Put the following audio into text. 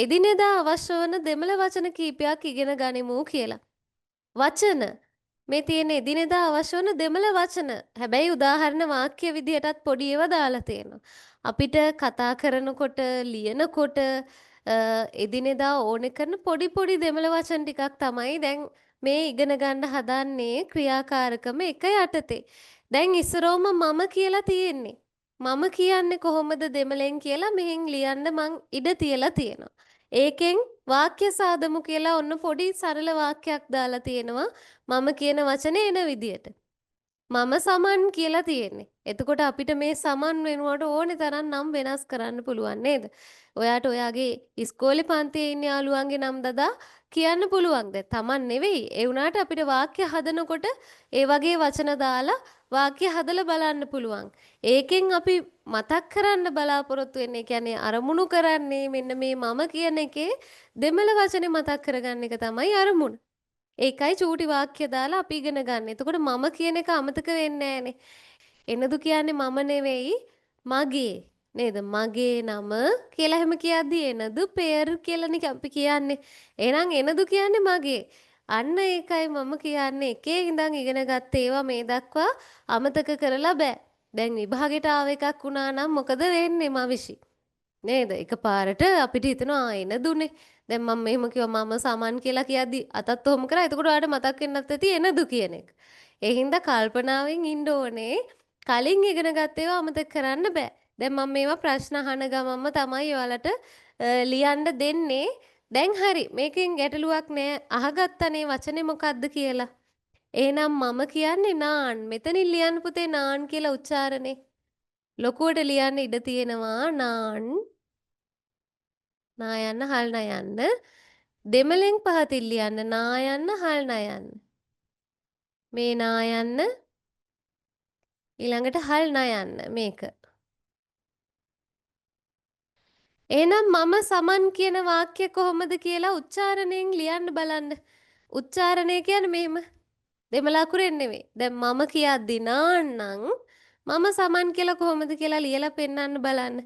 එදිනෙදා අවශ්‍ය වන දෙමළ වචන කීපයක් ඉගෙන ගනිමු කියලා. වචන මේ තියෙන එදිනෙදා අවශ්‍ය වන දෙමළ වචන. හැබැයි උදාහරණ වාක්‍ය විදිහටත් පොඩි ඒවා දාලා තියෙනවා. අපිට කතා කරනකොට, ලියනකොට එදිනෙදා ඕනේ කරන පොඩි පොඩි දෙමළ වචන ටිකක් තමයි දැන් මේ ඉගෙන ගන්න හදන්නේ ක්‍රියාකාරකම එක යටතේ. දැන් ඉස්සරෝම මම කියලා තියෙන්නේ. මම කියන්නේ කොහොමද දෙමළෙන් කියලා මෙහෙන් ලියන්න මං ඉඩ තියලා තියෙනවා. ඒකෙන් වාක්‍ය සාදමු කියලා ඔන්න පොඩි සරල වාක්‍යයක් දාලා තියෙනවා. මම කියන වචනේ එන විදියට. මම සමන් කියලා තියෙන්නේ. එතකොට අපිට මේ සමන් වෙනුවට ඕනේ තරම් නම් වෙනස් කරන්න පුළුවන් නේද? ඔයාට ඔයාගේ ඉස්කෝලේ පන්තියේ ඉන්න යාළුවන්ගේ නම් දදා කියන්න පුළුවන්. දැන් Taman නෙවෙයි. ඒ වුණාට අපිට වාක්‍ය හදනකොට ඒ වගේ වචන දාලා වාක්‍ය හදලා බලන්න පුළුවන්. ඒකෙන් අපි මතක් කරන්න බලාපොරොත්තු වෙන්නේ කියන්නේ අරමුණු කරන්නේ මෙන්න මේ මම කියන එකේ දෙමළ වචනේ මතක් කරගන්න එක තමයි අරමුණ. ඒකයි චූටි වාක්‍ය දාලා අපි ඉගෙන ගන්න. එතකොට මම කියන එක අමතක වෙන්නේ නැහනේ. එනදු කියන්නේ මම නෙවෙයි මගේ නේද? මගේ නම කියලා එහෙම කියද්දි එනදු පෙර් කියලානේ අපි කියන්නේ. එහෙනම් එනදු කියන්නේ මගේ. අන්න ඒකයි මම කියන්නේ එකේ ඉඳන් ඉගෙන ගත්ත ඒවා මේ දක්වා අමතක කරලා බෑ. දැන් විභාගෙට ආව එකක් වුණා නම් මොකද වෙන්නේ මවිෂි? නේද? එකපාරට අපිට හිතෙනවා එනදුනේ. දැන් මම මෙහෙම කිව්වා මම සමන් කියලා කියද්දි අතත් ඔහොම කරා. එතකොට ඔයාලට මතක් වෙන්නත් ඇති එනදු කියන එක. ඒ හින්දා කල්පනාවෙන් ඉන්න ඕනේ. කලින් ඉගෙන ගත්ත ඒවා අමතක කරන්න බෑ. දැන් මම මේවා ප්‍රශ්න අහන ගමන්ම තමයි ඔයාලට ලියන්න දෙන්නේ. දැන් හරි. මේකෙන් ගැටලුවක් නෑ. අහගත්තනේ වචනේ මොකද්ද කියලා. එහෙනම් මම කියන්නේ නාන්. මෙතනින් ලියන්න පුතේ නාන් කියලා උච්චාරණේ. ලොකුවට ලියන්න ඉඩ තියෙනවා නාන්. නා යන්න හල් නයන්න. දෙමළෙන් පහතින් ලියන්න නා යන්න හල් නයන්න. මේ නා යන්න ඊළඟට හල් නයන්න මේක. එහෙනම් මම සමන් කියන වාක්‍ය කොහොමද කියලා උච්චාරණයෙන් ලියන්න බලන්න. උච්චාරණය කියන්නේ මෙහෙම. දෙමළ අකුරෙන් නෙමෙයි. දැන් මම කියද්දි නාන්නම් මම සමන් කියලා කොහොමද කියලා ලියලා පෙන්නන්න බලන්න.